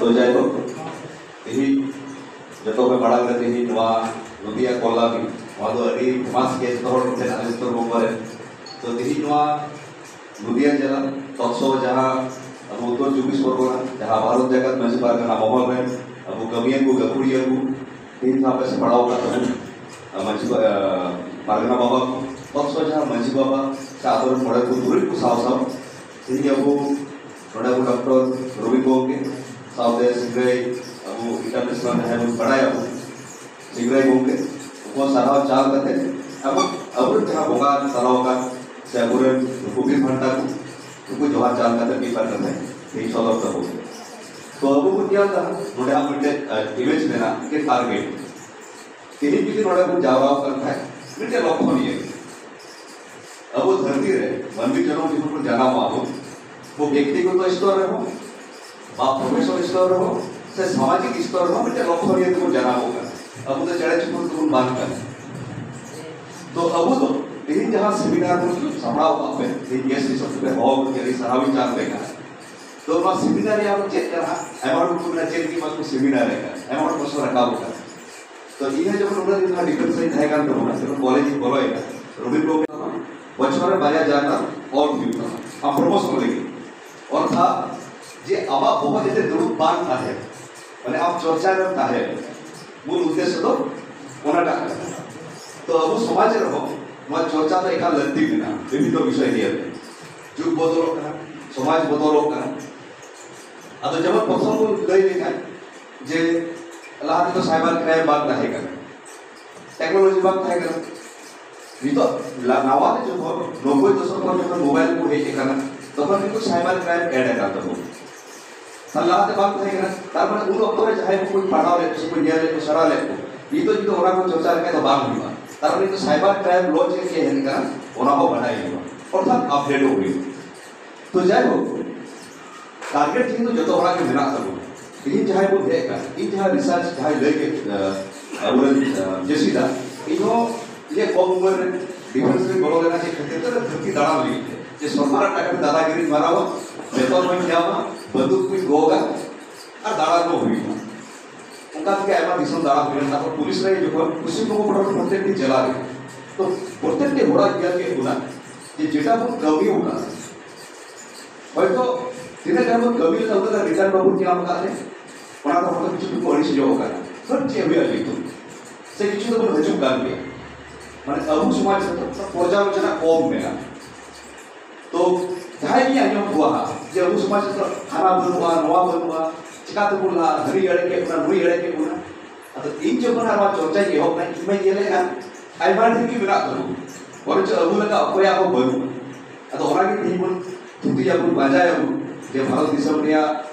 तो जाए तेही जो बड़ा तेही नदिया कला भी फेमास के जो बोरे तो तेही नदिया जिला तत्सव जहाँ अब उत्तर 24 परगना जहाँ भारत जगत माजी पारगना महल में अब कमिया को गपुड़िया को तीन पे से पढ़ाओ माजी पारगना बाबा को तत्सव जहाँ माजी बाबा से आदर पड़े को दूरी को साव साव तेही अब डॉक्टर रवि गोंगे साउदे सिंग्राई अब इंटरनेशनल है बड़ाया सिंग्राई गोंगे वो सारा चाल करते अब जहाँ बोगा सराव का से अब कुबीर भंटा को जोहार चाल करते पेपर करते हैं यही सॉल्व कर होगा तो अब वो क्या था नोड़े आप मिलते इमेज लेना के टारगेट तेरी भी नोड़े को जावाब करता है मिलते लॉक होनी है अब वो धरती रहे मन भी जनों जिनको जाना हुआ हो वो व्यक्तिगत स्तर रहो बा प्रोफेशनल स्तर रहो से सामाजिक स्तर रहो मिलते लॉक होनी है तो जाना होगा अब उधर चढ़े चुके तुम बात कर तो अब तो यही जहाँ सेमिनार को संभाल पाते हैं ये सिस्टम पे हो ये सरावी चाल देगा तो वहाँ सेमिनार यहाँ पर चेक करा अमाउंट को ना चेक की बात को सेमिनार रहेगा अमाउंट को रखा होगा तो ये जब उन्होंने इतना डिफरेंस नहीं रहेगा तो होना सिर्फ कॉलेज ही बोलेगा रवि लोग बच्चों ने बाया जाना और भी हम प्रमोशन लेंगे और था जे अब बहुत जैसे दुरुप बांध था है मैंने आप चर्चा करता है मूल उद्देश्य तो ओना तो अब समाज रहो वहाँ चर्चा तो एक लड़ती बिना विभिन्न विषय दिए जुग बदलो समाज बदलो अब जब प्रथम को लई लेखा जे लाहा तो साइबर क्राइम बात रहेगा टेक्नोलॉजी बात रहेगा तो नावा जो 90 दशक में जब मोबाइल को हेजे करना तब तो साइबर क्राइम ऐड है करता हो सलाह से बात रहेगा तार पर उन लोग तो चाहे कोई पढ़ाओ ले कोई दिया ले कोई सरा ले ये तो जो होना को चर्चा रखे तो बात हुआ तार पर तो साइबर क्राइम लॉ के है इनका होना को बढ़ाएगा और सब अपडेट हो गई तो जाए हो टारगेट थी तो जो तो होना के बिना सब ये चाहे वो देखा ये चाहे रिसर्च चाहे लेके जैसी था इनो ये कम उम्र डिफेंस में बड़ो लेना चाहिए कहते तो धरती दाड़ा ली जे सरकार टाका दादागिरी मारा हो बेतन में क्या हुआ बंदूक में गोगा और दाड़ा को हुई उनका क्या है दिसम दाड़ा हुई ना तो पुलिस ने जो उसी को पड़ो प्रत्येक दिन जला रहे तो प्रत्येक ने बड़ा किया के होना ये जेटा वो कवि होगा और तो तिने जब कवि का होता रिटर्न बाबू क्या होता है वहाँ तो मतलब कुछ को अड़ी से जो होगा सब चीज़ भी अलग तो से कुछ तो बहुत हजूम कर लिया माने अबू समाज से तो पोजा वचना कौम में तो जहाँ भी आने हुआ जे अबू समाज से खाना बनवा नवा बनवा चिका तो बोलना हरी अड़े के अपना नुई अड़े के बोलना तो इन जो बना हमारा चर्चा ये हो ना इसमें ये लेगा आई बार की बिना करूँ और जो अबू लगा अपने आप को बनूँ तो orang ini pun bukti yang pun baca yang dia harus disebutnya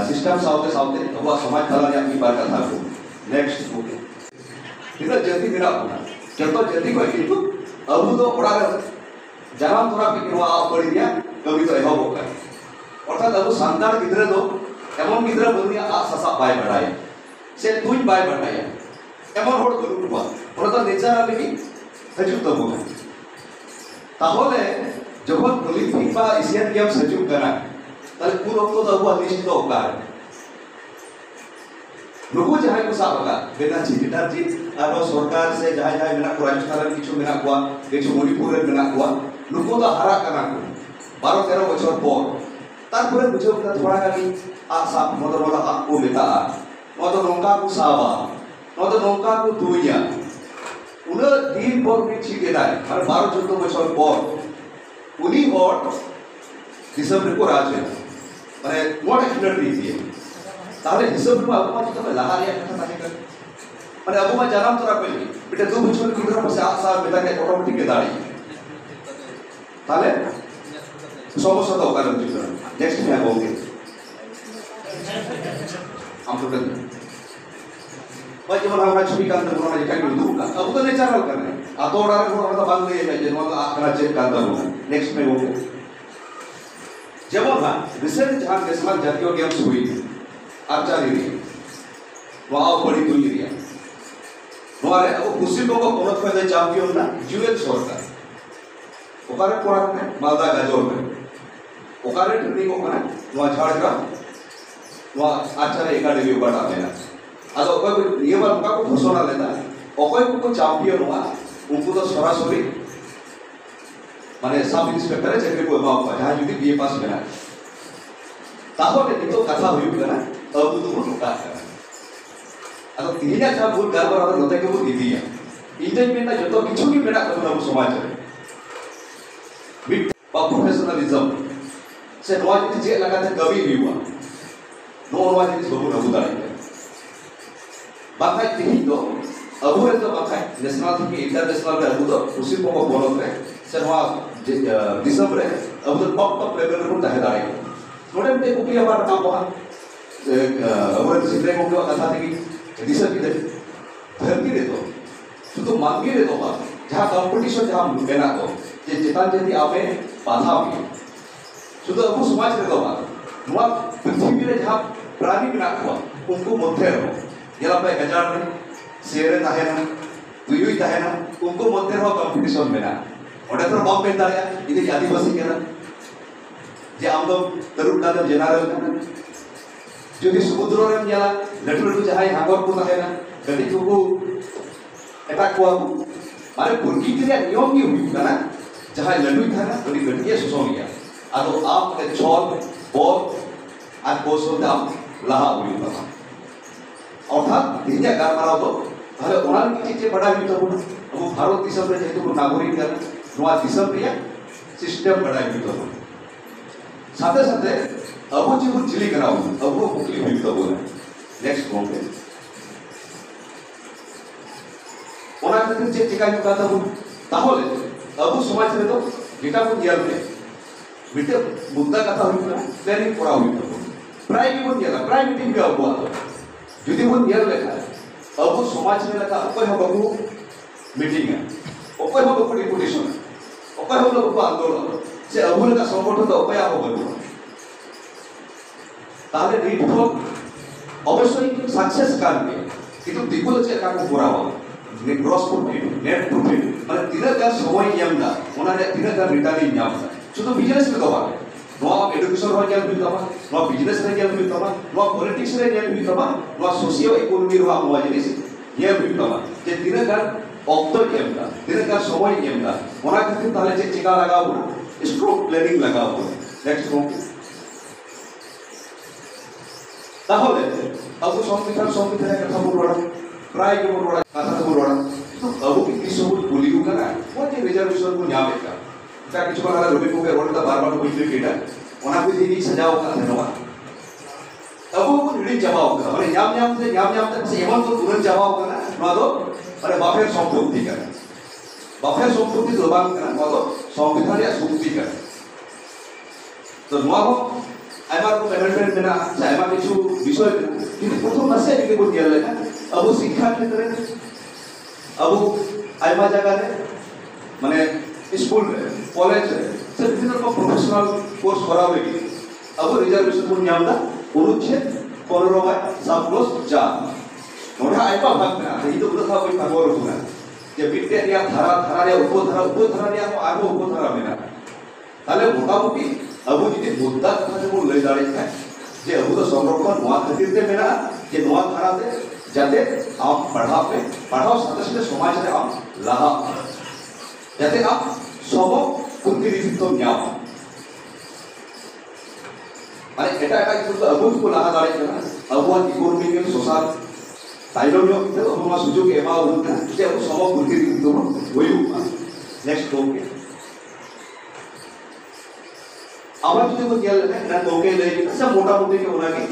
sistem saute bahwa समाज कला yang ibarat aku next mungkin kita jadi tidak pernah contoh jadi kau itu abu tu orang jangan orang pikir wah apa dia kau itu ehok bukan orang abu santar kita tu emang kita punya sasak baik berdaya saya tuh baik berdaya emang orang tu lupa orang tu necara lagi sejuk tu bukan তাহলে যখন Olympic বা Asian games সুযোগ করা তাহলে পুরো তো আবু নিশ্চিত ওকার নুকু যাহাই को সাবকা বেনাজি বিটাজি আর সরকার সে যাহাই যাহাই মেনা কো রাজস্থানের কিছু মেনা কোয়া কিছু মণিপুরের মেনা কোয়া নুকু তো হারা কানা কো 12-13 বছর পর তারপরে বুঝে ওটা থোড়া গানি আশা মতো বলা আকো বেটা মতো নৌকা কো সাবা মতো নৌকা কো দুইয়া उन्हें दिन पर भी ठीक है हर 12-14 बच्चों पर उन्हीं और दिसंबर को राज है मैंने नॉट एक्सप्लेन दीजिए ताले दिसंबर में अब मत तो लगा लिया था नहीं कर मैंने अब मैं जाना तो रख ली बेटे 2 बच्चों की तरफ से 8 साल बेटा के ऑटोमेटिक के दाढ़ी ताले समोसा तो कर दीजिए नेक्स्ट में आएंगे हम तो बच्चे वाला हमारा छुपी का अंदर होना चाहिए क्या दूर का अब तो नेचुरल कर रहे हैं आतोड़ा रहे होना तो बांध ले जाए जनवाल का आखिर चेक का अंदर होगा नेक्स्ट में वो जब वो रिसेंट जहाँ नेशनल जातीय गेम्स हुई आर्चरी रही वहाँ बड़ी दूरी रही हमारे वो कुछ लोगों को कौन सा चैंपियन ना यूएस सरकार ओकारे पढ़ा में मालदा गाजर में ओकारे ट्रेनिंग को करना वहाँ झाड़ग्राम आचार्य एकाडेमी उकाटा लेना अदो अकोय को ये बार उनका को घोषणा लेना अकोय को चैंपियन हुआ उनको तो सरासरी माने सब इंस्पेक्टर चाकरी को एमा हुआ जहां जुदी बीए पास मेना ताहले नितो कथा हुई कना अब तो मोटा कना अदो तिहिना जहां भूल गारबार अदो नते के भूल इदिया इंटेन मेना जतो किछु की मेना कबो समाज रे विद प्रोफेशनलिज्म से नवा जी जे लगाते कवि हुआ नो नवा जी सबु नबु दाई बाखाय तिहि दो अबु रे तो बाखाय नेशनल थी इंटरनेशनल रे अबु तो खुशी को बोलो रे से नवा दिसंबर रे अबु तो टॉप लेवल रे ताहे दाई नोडे में कुकिया बार काम बहा अबु रे सिद्रे को कथा थी दिसंबर की धरती रे तो शुद्ध मांगी रे तो जहां कंपटीशन जहां मेना तो जे चितान जति आपे बाधा भी शुद्ध अबु समाज रे तो नवा पृथ्वी रे जहां प्राणी मेना को उनको मध्य रो यला पे गजार में शेरे ताहेना तुयुई ताहेना उनको मध्य रो कंपटीशन मेना ओडे तो बाप पे दाया इदि आदिवासी केना जे आम दो तरुण का जनरल যদি সমুদ্র রে নিয়া লটু লটু যাহাই হাগর কো তাহেনা গটি को एटा को माने पुरकी के नियम की हुई ना जहां लड्डू था ना थोड़ी गटिया सुसोनिया आदो आप के छोल बोल आज कोसो दाम लाहा हुई था अर्थात दिया गार मारा तो তাহলে ওনার কি যে বড় হইতো না अब भारत दिसम रे जेतु नागरिक गण नवा दिसम रे सिस्टम बड़ा हइतो साथे साथे अब जी को जिली कराओ अब वो मुक्ति हइतो बोले नेक्स्ट कॉम्पे ওনার কাছে যে টিকা নিকা তা তাহলে আবু সমাজ রে তো যেটা কোন ইয়াল রে বিতে মুদ্দা কথা হইতো না প্ল্যানিং করা হইতো প্রায় কি কোন ইয়াল প্রায় মিটিং भी আবু আতো যদি কোন ইয়াল লেখা আবু সমাজ রে লেখা অকয় হবে বাবু মিটিং অকয় হবে বাবু ডিপুটেশন অকয় হবে বাবু আন্দোলন সে আবু লেখা সংগঠন তো অকয় হবে বাবু তাহলে রিট তো অবশ্যই সাকসেস কারবে কিন্তু দিগুলো যে কাকু করাবো ग्रॉस प्रॉफिट नेट प्रॉफिट माने तीना का समय नियमदा ओनारे तीना का रिटर्न नियमदा शुद्ध बिजनेस में दबा नो एजुकेशन रो ज्ञान भी दबा नो बिजनेस रे ज्ञान भी दबा नो पॉलिटिक्स रे ज्ञान भी दबा नो सोशियो इकोनॉमी रो हम जिनिस ये भी दबा जे तीना का ऑक्टो नियमदा तीना का समय नियमदा ओना खातिर ताले जे टिका लगाओ स्ट्रोक प्लानिंग लगाओ नेक्स्ट कॉम তাহলে আবু সংবিধান কথা বলবো प्राय के बोलवा कथा तो बोलवा तो अब कितनी सब बोलियो का ना वो जे रिजर्वेशन को न्याय का ता किछु वाला रोबी को रोड बार-बार को बिजली केटा ओना को दिनी सजाओ का धन्यवाद अब वो ऋणी जवाब का माने न्याम तक से एमन तो तुरंत जवाब का ना तो अरे बाफेर संपत्ति का बाफेर संपत्ति जबान का ना तो संविधान या शक्ति का तो नवा को आइमा को अमेंडमेंट देना आइमा किछु विषय কিন্তু প্রথম মাসে এদিকে বল দিয়া লেখা अब शिक्षा क्षेत्र में अब आइमा जगह रे माने स्कूल रे कॉलेज रे से विभिन्न को प्रोफेशनल कोर्स करावे की अब रिजर्वेशन को नियमदा अनुच्छेद 15 बाय सब क्लोज 4 नोडा आइमा भाग में এই তো কথা কই ভাগ রকম না যে বিদ্যারিয়া ধারা রে উপধারা রে আরো উপধারা মেনা তাহলে মোটামুটি अब যদি মুদ্দা কথা যে লই দাঁড়াই থাকে যে अब তো সংরক্ষণ নোয়া খাতির তে মেনা যে নোয়া ধারা তে যাতে आप पढ़ाओ सदस्य समाज रे आप लाहा যাতে आप সব প্রতিনিধিত্ব न्याय মানে এটা কিন্তু अबुत को लाहा दाड़े ना अबुत इकोनॉमिक सोशल ताइलोनियो के ओमा सुजोग एमा उनका जे अब सम प्रतिनिधित्व होयु नेक्स्ट ओके আমরা যদি को क्या लेना ना ओके ले सब मोटा मोटी के होना की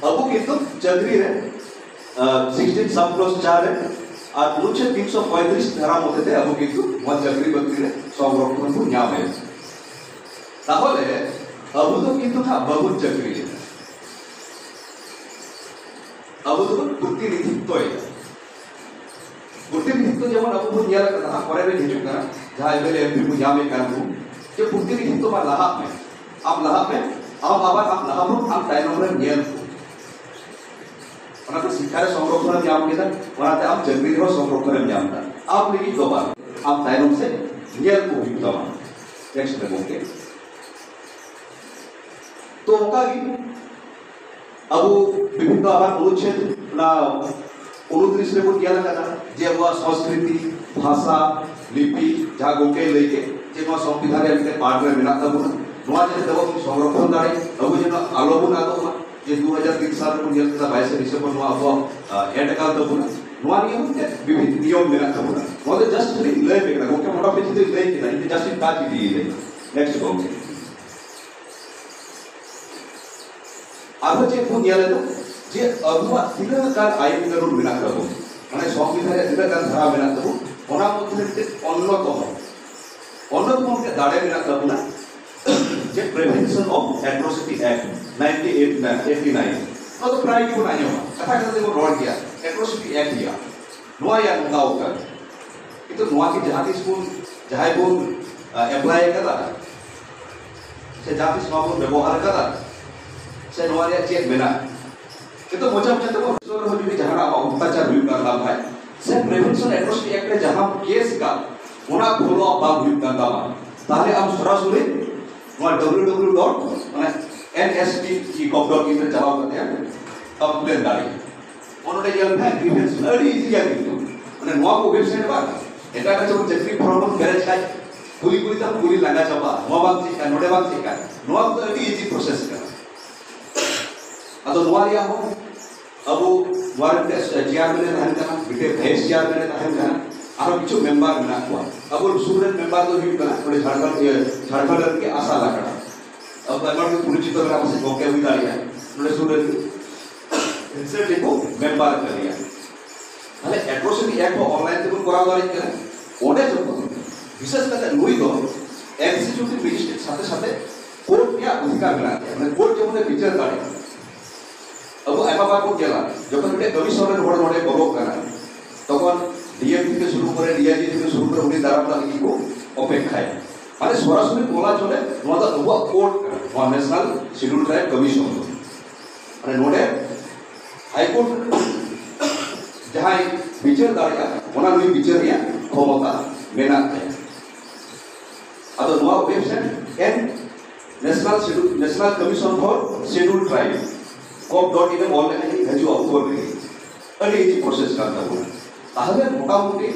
अब কিন্তু चंद्री रे 16 सब क्लोज 4 है और अनुच्छेद 335 धारा মধ্যে তে अब কিন্তু মত চাকরি বাকরি সংরক্ষণ को न्याय है তাহলে अब तो কিন্তু था बहुत চাকরি अब तो प्रतिनिधित्व है प्रतिनिधित्व যেমন अब तो নিয়া কথা পরে রে হিজু করা जहां एमएलए एमपी को न्याय में करबो যে प्रतिनिधित्व में लाभ में आप लाभ आप टाइम में नियम ওনাতে শিক্ষার সংরক্ষণ নিয়ম কেটা ওনাতে आप जंगली रो संरक्षण नियम था आप लिखी दो बार आप टाइम से नियम को भी दो नेक्स्ट में ओके तो का अब বিভিন্ন আবার অনুচ্ছেদ না 29 রে বন ᱧᱮᱞ ᱟᱠᱟᱫᱟ ᱡᱮ ᱟᱵᱚᱣᱟᱜ ᱥᱚᱝᱥᱠᱨᱤᱛᱤ ᱵᱷᱟষᱟ ᱞᱤᱯᱤ ᱡᱟᱦᱟᱸ ᱜᱚᱝᱠᱮ ᱞᱟᱹᱭ ᱠᱮᱫ ᱡᱮ ᱱᱚᱣᱟ ᱥᱚᱝᱵᱤᱫᱷᱟᱱ ᱨᱮ ᱢᱤᱫᱴᱮᱱ ᱯᱟᱨᱴ ᱨᱮ ᱢᱮᱱᱟᱜ ᱛᱟᱵᱚᱱᱟ ᱱᱚᱣᱟ ᱡᱟᱛᱮ ᱟᱵᱚ ᱥᱚᱝᱨᱚᱠᱷᱚᱱ ᱫᱟᱲᱮ ᱟᱵᱚ ᱡᱮᱱᱚ ᱟᱞᱚ ᱵᱚᱱ ᱟᱫᱚᱜ ᱢᱟ ᱡᱮ 2003 ᱥᱟᱞ ᱨᱮᱵᱚᱱ ᱧᱮᱞ ᱠᱮᱫᱟ 22 ᱰᱤᱥᱮᱢᱵᱚᱨ ᱱᱚᱣᱟ ᱟᱵᱚᱣᱟᱜ ᱮᱰ ᱟᱠᱟᱱ ᱛᱟᱵᱚᱱᱟ ᱱᱚᱣᱟ ᱱᱤᱭᱮ ᱢᱤᱫᱴᱮᱱ ᱵᱤᱵᱷᱤᱱᱱᱚ ᱱᱤᱭᱚᱢ ᱢᱮᱱᱟᱜ ᱛᱟᱵᱚᱱᱟ ᱱᱚᱣᱟ ᱫᱚ ᱡᱟᱥᱴ ᱞᱟᱹᱭ ᱠᱮᱫᱟ ᱜᱚᱝᱠᱮ ᱢᱳᱴᱟᱢᱩᱴᱤ ᱡᱩᱫᱤ ᱞᱟᱹᱭ ᱠᱮᱫᱟ ᱤᱧ ᱡᱟᱥᱴ ᱤᱧ ᱴᱟᱪ ᱤᱫᱤᱭᱮᱫᱟ नेक्स्ट गॉन्ग आरो जे को ᱧᱮᱞᱮᱫᱟ जे अबुआ तिना कार आईन कानून मेना तबो माने संविधान रे तिना कार धारा मेना तबो ओना मध्य रे अन्यतम के दाड़े मेना तबना जे प्रिवेंशन ऑफ एट्रोसिटी एक्ट 1989 नो तो प्राय को नायो कथा कथा को रोड गया एट्रोसिटी एक्ट दिया नोआ या नोआ का itu नोआ की जहां किस को जहां को अप्लाई करा से जहां किस नोआ को व्यवहार करा से नोआ रे चेक मेना itu macam-macam tu soal hari jahana अत्याचार हुई करता है से प्रिवेंशन एट्रोसिटी एक्ट में जहां केस का ओना फॉलो अप हुई करता है ताले हम सरासरी www.nsp.gov.in में चलाओ करते हैं कंप्लेंट डाली उन्होंने ये है ग्रीवेंस अड़ी इजी है किंतु माने नोआ को वेबसाइट पर एटा का जो चेकरी प्रॉब्लम करे छाय कुली ता कुली लगा छपा नोआ बात से नोडे बात से का नोआ तो अड़ी इजी प्रोसेस का atau luar ya ho abu luar tes jiar mene tahan kana bite bhais jiar mene tahan kana aro kichu member mena ko abu student member to hi kana थोड़े झारखंड के आशा लागड़ा अब member के परिचित करा से गोके हुई दाड़िया थोड़े student इनसे देखो member कर लिया তাহলে एट्रोसिटी एक्ट को ऑनलाइन ते করা দাঁড়াই কেন ওটা তো বিশেষ করে লুই দো এক্সিকিউটিভ ম্যাজিস্ট্রেট সাথে সাথে কোর্ট या अधिकार মেলা মানে কোর্ট যেমন বিচার করে अब ऐसा बार को केला जखन बे कमिशनर होड़ होड़े बरो करा तखन डीएमपी के शुरू करे डीआईजी के शुरू करे उनी दारामदा की को अपेक्षाय माने सरासरि बोला चले नोआ द नोआ कोर्ट वा नेशनल शेड्यूल ट्राइब कमिशन माने नोडे हाई कोर्ट जहां विचार दाड़िया ओना नुई विचार रिया क्षमता मेना है अदो नोआ website N National Commission for Scheduled Tribe COP.in में ऑनलाइन ही हजू अक्टूबर में अरे इजी प्रोसेस करता हूँ ताहले मोटामुटी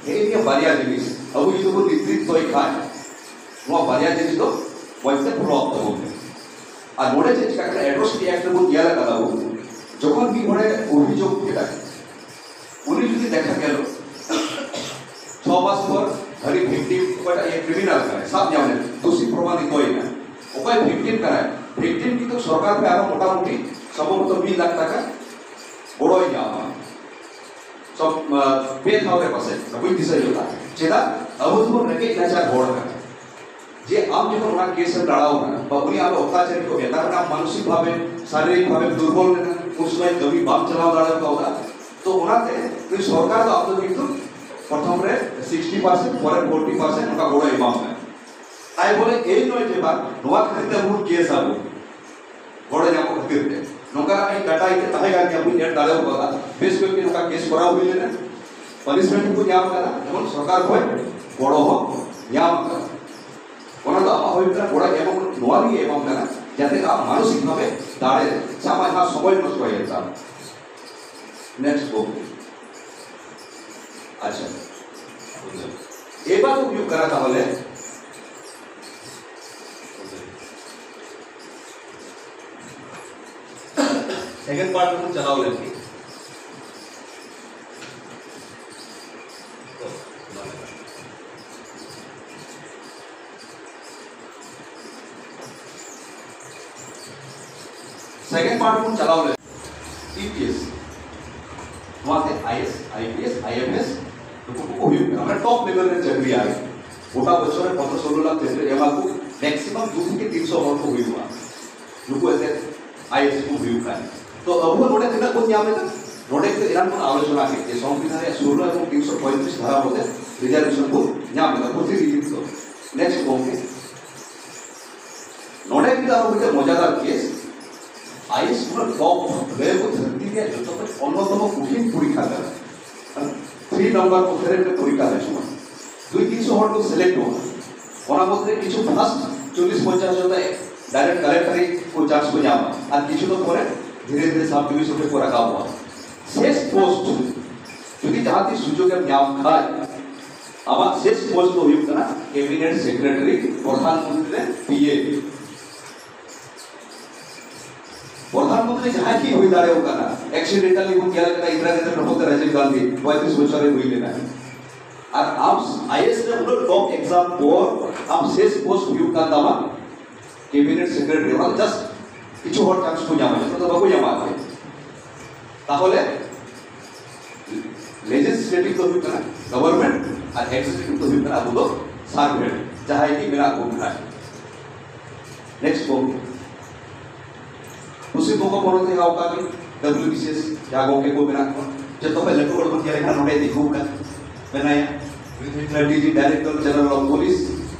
ये बारिया जिनिस अब ये तो निश्चित तो एक खाए वो बारिया जिनिस तो वैसे फॉलो अप होते আর নোডে যে একটা অ্যাট্রোসিটি অ্যাক্ট এর মধ্যে ইয়ালা কথা বলবো যখন কি ঘরে অভিযোগ এটা উনি যদি দেখা গেল 6 মাস পর ধরি ভিকটিম কোটা ये क्रिमिनल करे सब जाने दोषी प्रमाणित होई ना ওকে ভিকটিম कराए ভিকটিম কিন্তু সরকার पे আরো মোটামুটি সম্ভবত 2 লাখ টাকা বড়ই যাওয়া সব পে থাওরে পাশে कोई दिशा होता जेदा अब तो रके लाचार होड़ का जे आप जो ओना केस लड़ाओ ना बाबुनी आप अत्याचार को बेकार ना मानसिक भावे शारीरिक भावे दुर्बल ना उस समय कभी बाप चलाओ लड़ा का होगा तो ओनाते तो सरकार तो आप तो किंतु प्रथम रे 60% পরে 40% ওটা বড় এমাউন্ট है তাই বলে এই নয় যে বা নোয়া খাতে বহুত কেস আবো বড় যাবো খাতে नौका आई डाटा इते ताहेगा कि अपनी नेट डाले होगा बेस पे कि नौका केस करा हुई लेना पनिशमेंट को न्याम करा जेमन सरकार होय बड़ो हो न्याम करा ओना तो होइता बड़ा एवं नोआरी एवं करा যাতে आप मानसिक भावे दाड़े सामा हा समय नष्ट হয়ে যেত नेक्स्ट बुक अच्छा এবার उपयोग करा তাহলে सेकंड पार्ट में चलाओ लेंगे सेकंड पार्ट में चलाओ ले टीपीएस वहां आईएएस आईपीएस आईएमएस को हुई हमरा टॉप लेवल रे चाकरी आए गोटा बच्चों ने 15-16 लाख चाकरी एमा को मैक्सिमम 2 के 300 और को हुई हुआ लोगों ऐसे आईएएस को हुई का तो अब नोडे तिना को न्याम है नोडे के इरान को आलोचना के जे संविधान 16 এবং 335 ধারা মধ্যে রিজার্ভেশন को न्याम है প্রতি রিলিজ তো नेक्स्ट होंगे नोडे की तो मुझे मजेदार केस आईएएस को टॉप लेवल को धरती के जो तो अन्यतम कठिन परीक्षा कर 3 नंबर को फेरे में परीक्षा है সময় 2-300 হল সিলেক্ট हो ওনা মধ্যে কিছু ফার্স্ট 40-50 জনটা डायरेक्ट कलेक्टरी को चांस को न्याम আর কিছু তো পরে धीरे धीरे सब डिविजन पे रखा हुआ शेष पोस्ट যদি যাহাতি সুযোগের নাম খায় আমার শেষ পোস্ট হইব না ক্যাবিনেট সেক্রেটারি প্রধানমন্ত্রী পিএ প্রধানমন্ত্রী যাহা কি হই দাঁড়াও কানা অ্যাক্সিডেন্টালি কোন গেল না ইন্দিরা গান্ধী প্রপোজ রাজীব গান্ধী 35 বছরে হইলে না আর আম আইএস রে হলো টপ एग्जाम পর আম শেষ পোস্ট হইব কা দামা ক্যাবিনেট সেক্রেটারি মানে জাস্ট কিছু হট চান্স কো জামা তো বাকো জামা তাহলে लेजिस्लेटिव तो हुई गवर्नमेंट और एग्जीक्यूटिव तो हुई अब तो सर्वेंट चाहे कि मेरा गुण है नेक्स्ट को उसी को पढ़ते हैं का डब्ल्यूबीसीएस जागो के को मेरा जब तो पहले तो बड़ दिया लेखा नोटे देखो ना बनाया with DG director general of police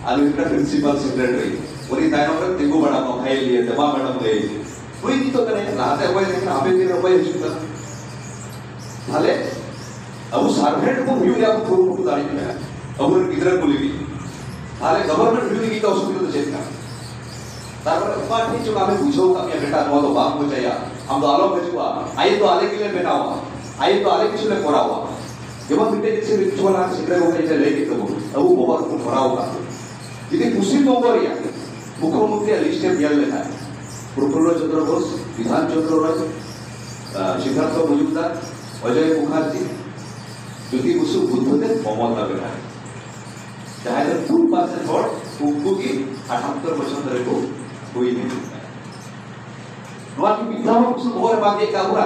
और विद प्रिंसिपल सेक्रेटरी और ये दायरा पर देखो बड़ा भाई लिए दबा मैडम ले कोई नहीं तो करे लाते हुए लेकिन हमें के रुपए हिस्सा थाले अब सार्वेंट को व्यू या को को दाड़ी में अब किधर बोलेगी हाले गवर्नमेंट व्यू की तो उसको तो चेक कर तारपर बात ही जो हमें पूछो का क्या बेटा नो तो बाप हो जाया हम तो आलो भेजुआ आई तो आले के लिए बेटा हुआ आई तो आले किसी ने कोरा हुआ जब हम बिटे से बिचवाला सिगरेट को कैसे लेके तो अब वो बहुत को कोरा होगा यदि कुशी नंबरिया मुख्यमंत्री लिस्ट में दिया लेता है प्रफुल्ल चंद्र बोस विधान चंद्र राय सिद्धार्थ मजुमदार अजय मुखर्जी যদি বসু বুদ্ধদেব মমতা ব্যানার্জি চাহে 2% ভোট উनको की 78 বছর ধরে कोई नहीं নোয়া কি বিধান বসু ভোর বাগে কাউরা